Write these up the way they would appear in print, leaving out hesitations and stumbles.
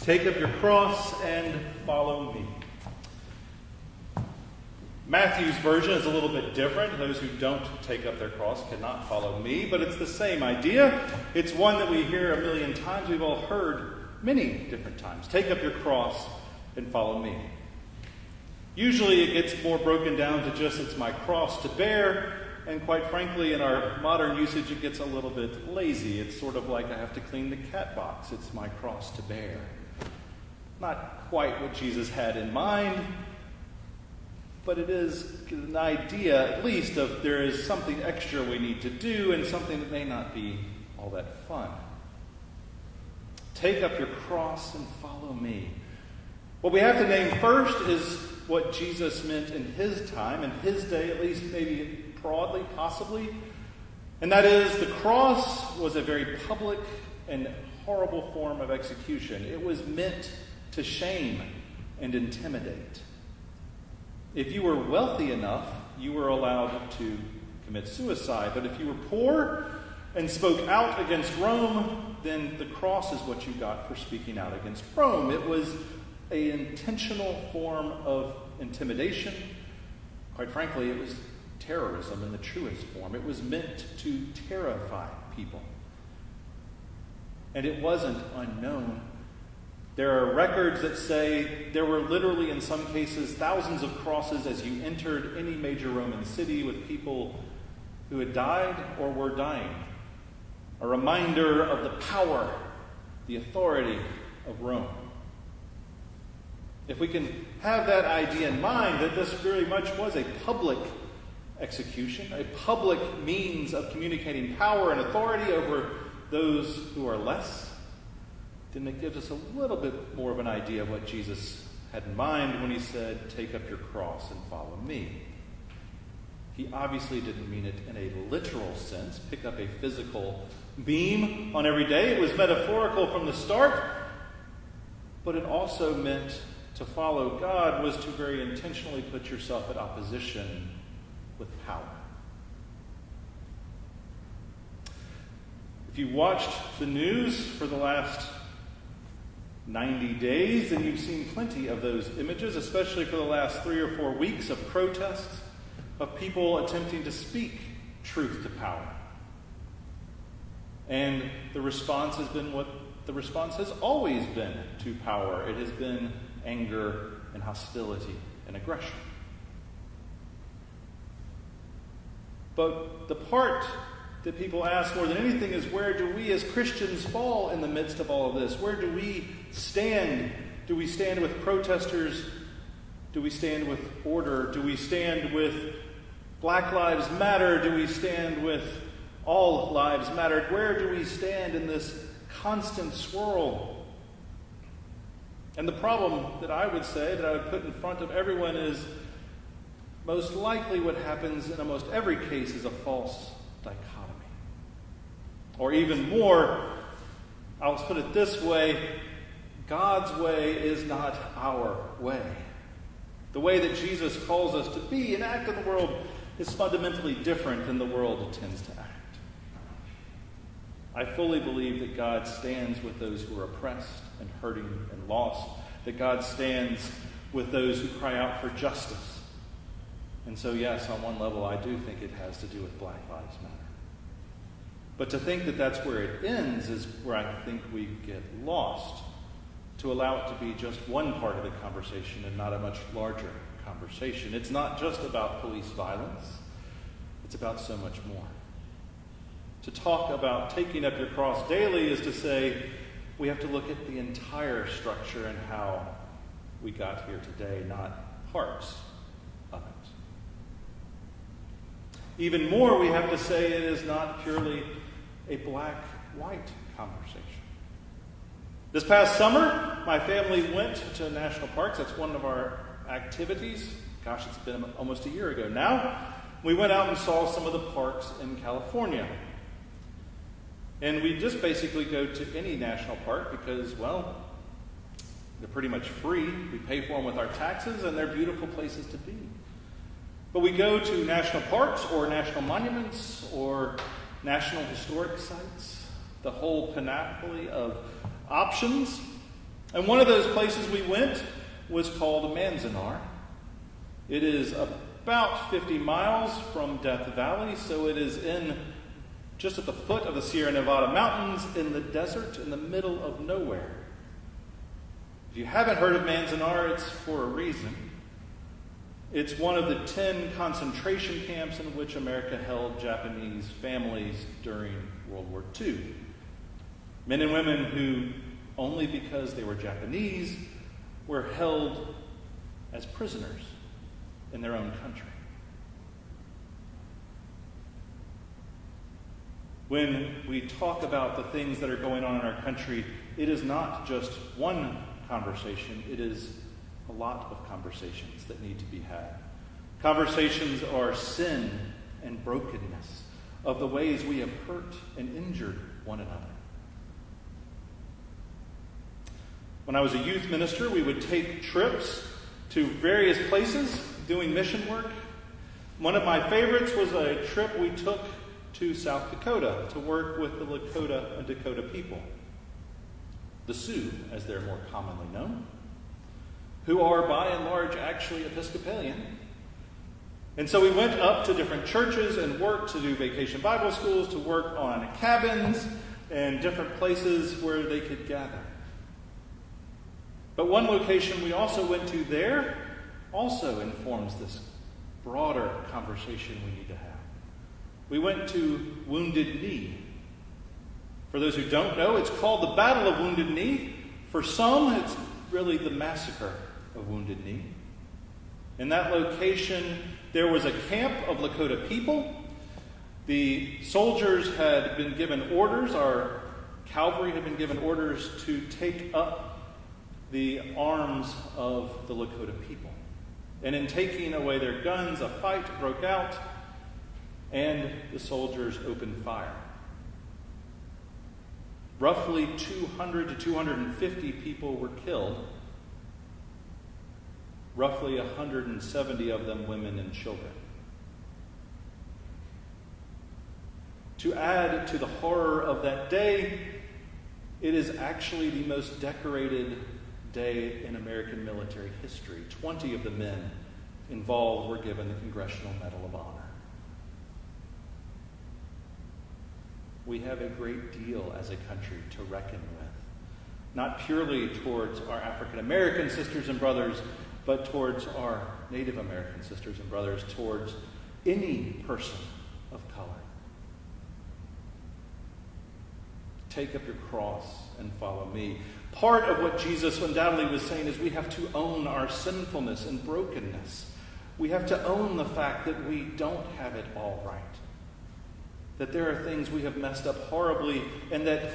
Take up your cross and follow me. Matthew's version is a little bit different. Those who don't take up their cross cannot follow me, but it's the same idea. It's one that we hear a million times. We've all heard many different times. Take up your cross and follow me. Usually it gets more broken down to just it's my cross to bear, and quite frankly, in our modern usage, it gets a little bit lazy. It's sort of like I have to clean the cat box. It's my cross to bear. Not quite what Jesus had in mind, but it is an idea, at least, of there is something extra we need to do and something that may not be all that fun. Take up your cross and follow me. What we have to name first is what Jesus meant in his time, in his day, at least maybe broadly, possibly. And that is, the cross was a very public and horrible form of execution. It was meant to shame and intimidate. If you were wealthy enough, you were allowed to commit suicide. But if you were poor and spoke out against Rome, then the cross is what you got for speaking out against Rome. It was an intentional form of intimidation. Quite frankly, it was terrorism in the truest form. It was meant to terrify people. And it wasn't unknown. There are records that say there were literally, in some cases, thousands of crosses as you entered any major Roman city with people who had died or were dying. A reminder of the power, the authority of Rome. If we can have that idea in mind, that this very much was a public execution, a public means of communicating power and authority over those who are less, then it gives us a little bit more of an idea of what Jesus had in mind when he said, take up your cross and follow me. He obviously didn't mean it in a literal sense, pick up a physical beam on every day. It was metaphorical from the start, but it also meant to follow God was to very intentionally put yourself at opposition with power. If you watched the news for the last 90 days, and you've seen plenty of those images, especially for the last 3 or 4 weeks of protests, of people attempting to speak truth to power. And the response has been what the response has always been to power. It has been anger and hostility and aggression. But the part that people ask more than anything is, where do we as Christians fall in the midst of all of this? Where do we stand? Do we stand with protesters? Do we stand with order? Do we stand with Black Lives Matter? Do we stand with All Lives Matter? Where do we stand in this constant swirl? And the problem that I would say, that I would put in front of everyone, is most likely what happens in almost every case is a false dichotomy. Or even more, I'll put it this way, God's way is not our way. The way that Jesus calls us to be and act in the world is fundamentally different than the world tends to act. I fully believe that God stands with those who are oppressed and hurting and lost, that God stands with those who cry out for justice. And so, yes, on one level, I do think it has to do with Black Lives Matter. But to think that that's where it ends is where I think we get lost, to allow it to be just one part of the conversation and not a much larger conversation. It's not just about police violence. It's about so much more. To talk about taking up your cross daily is to say we have to look at the entire structure and how we got here today, not parts of it. Even more, we have to say it is not purely a black-white conversation. This past summer, my family went to national parks. That's one of our activities. Gosh, it's been almost a year ago now. We went out and saw some of the parks in California. And we just basically go to any national park because, well, they're pretty much free. We pay for them with our taxes, and they're beautiful places to be. But we go to national parks or national monuments or national historic sites, the whole panoply of options. And one of those places we went was called Manzanar. It is about 50 miles from Death Valley, so it is just at the foot of the Sierra Nevada mountains in the desert in the middle of nowhere. If you haven't heard of Manzanar, it's for a reason. It's one of the 10 concentration camps in which America held Japanese families during World War II. Men and women who, only because they were Japanese, were held as prisoners in their own country. When we talk about the things that are going on in our country, it is not just one conversation, it is a lot of conversations that need to be had. Conversations are sin and brokenness, of the ways we have hurt and injured one another. When I was a youth minister, we would take trips to various places doing mission work. One of my favorites was a trip we took to South Dakota to work with the Lakota and Dakota people, the Sioux, as they're more commonly known, who are by and large actually Episcopalian. And so we went up to different churches and worked to do vacation Bible schools, to work on cabins and different places where they could gather. But one location we also went to there also informs this broader conversation we need to have. We went to Wounded Knee. For those who don't know, it's called the Battle of Wounded Knee. For some, it's really the Massacre of Wounded Knee. In that location, there was a camp of Lakota people. The soldiers had been given orders, our cavalry had been given orders to take up the arms of the Lakota people. And in taking away their guns, a fight broke out, and the soldiers opened fire. Roughly 200 to 250 people were killed. Roughly 170 of them women and children. To add to the horror of that day, it is actually the most decorated day in American military history. 20 of the men involved were given the Congressional Medal of Honor. We have a great deal as a country to reckon with, not purely towards our African American sisters and brothers, but towards our Native American sisters and brothers, towards any person of color. Take up your cross and follow me. Part of what Jesus undoubtedly was saying is we have to own our sinfulness and brokenness. We have to own the fact that we don't have it all right. That there are things we have messed up horribly, and that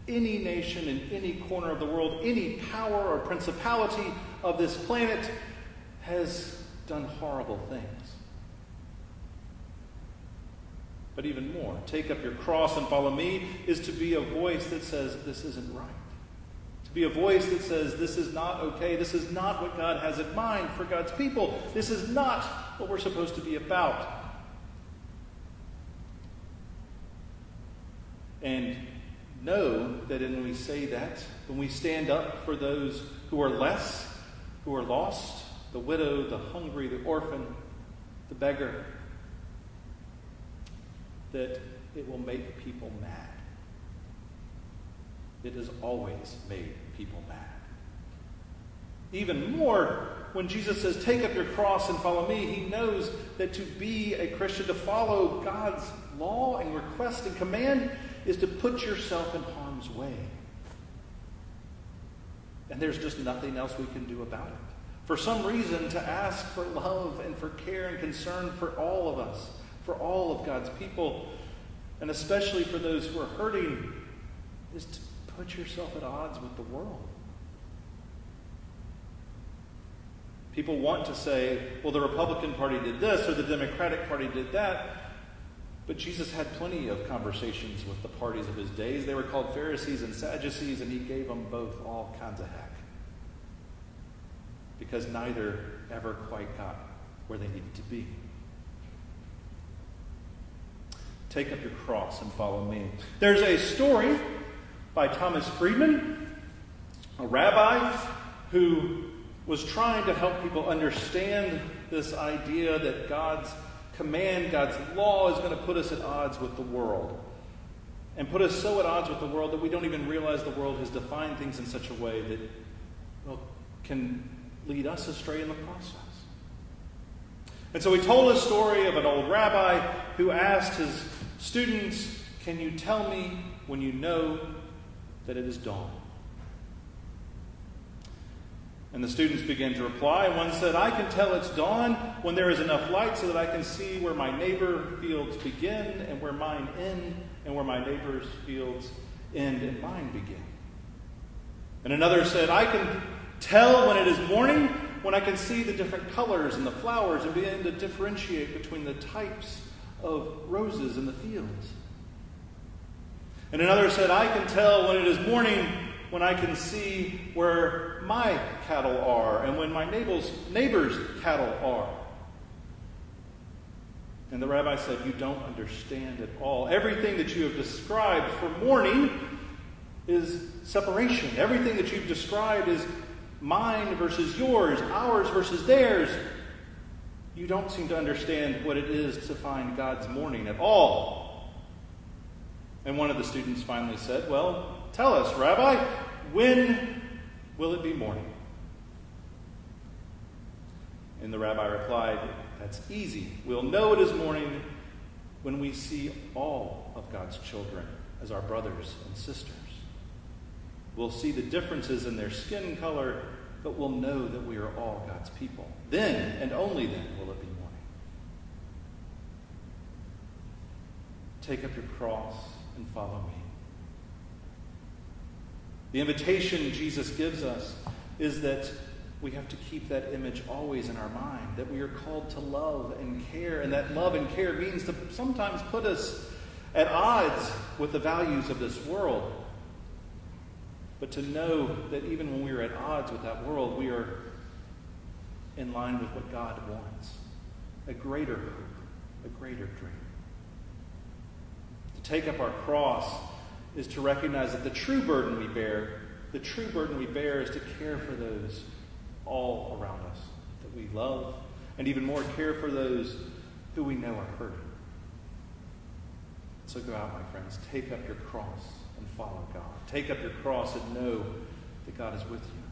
any nation in any corner of the world, any power or principality of this planet has done horrible things. But even more, take up your cross and follow me is to be a voice that says this isn't right. To be a voice that says this is not okay. This is not what God has in mind for God's people. This is not what we're supposed to be about. And know that when we say that, when we stand up for those who are less, who are lost, the widow, the hungry, the orphan, the beggar, that it will make people mad. It has always made people mad. Even more, when Jesus says, take up your cross and follow me, he knows that to be a Christian, to follow God's law and request and command, is to put yourself in harm's way. And there's just nothing else we can do about it. For some reason, to ask for love and for care and concern for all of us, for all of God's people, and especially for those who are hurting, is to put yourself at odds with the world. People want to say, well, the Republican Party did this or the Democratic Party did that. But Jesus had plenty of conversations with the parties of his days. They were called Pharisees and Sadducees, and he gave them both all kinds of heck. Because neither ever quite got where they needed to be. Take up your cross and follow me. There's a story by Thomas Friedman A rabbi who was trying to help people understand this idea that God's command, God's law is going to put us at odds with the world. And put us so at odds with the world that we don't even realize the world has defined things in such a way that, well, can lead us astray in the process. And so he told a story of an old rabbi who asked his students, "Can you tell me when you know that it is dawn?" And the students began to reply. One said, "I can tell it's dawn when there is enough light so that I can see where my neighbor fields begin and where mine end, and where my neighbor's fields end and mine begin." And another said, "I can tell when it is morning, when I can see the different colors and the flowers and begin to differentiate between the types of roses in the fields." And another said, "I can tell when it is morning, when I can see where my cattle are and when my neighbor's cattle are." And the rabbi said, "You don't understand at all. Everything that you have described for morning is separation. Everything that you've described is mine versus yours, ours versus theirs. You don't seem to understand what it is to find God's morning at all." And one of the students finally said, "Well, tell us, Rabbi, when will it be morning?" And the rabbi replied, "That's easy. We'll know it is morning when we see all of God's children as our brothers and sisters. We'll see the differences in their skin color, but we'll know that we are all God's people. Then, and only then, will it be morning." Take up your cross and follow me. The invitation Jesus gives us is that we have to keep that image always in our mind, that we are called to love and care, and that love and care means to sometimes put us at odds with the values of this world. But to know that even when we are at odds with that world, we are in line with what God wants. A greater hope, a greater dream. To take up our cross is to recognize that the true burden we bear is to care for those all around us that we love, and even more, care for those who we know are hurting. So go out, my friends, take up your cross and follow God. Take up your cross and know that God is with you.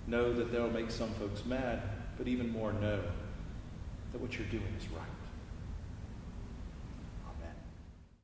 Know that they'll make some folks mad, but even more, know that what you're doing is right.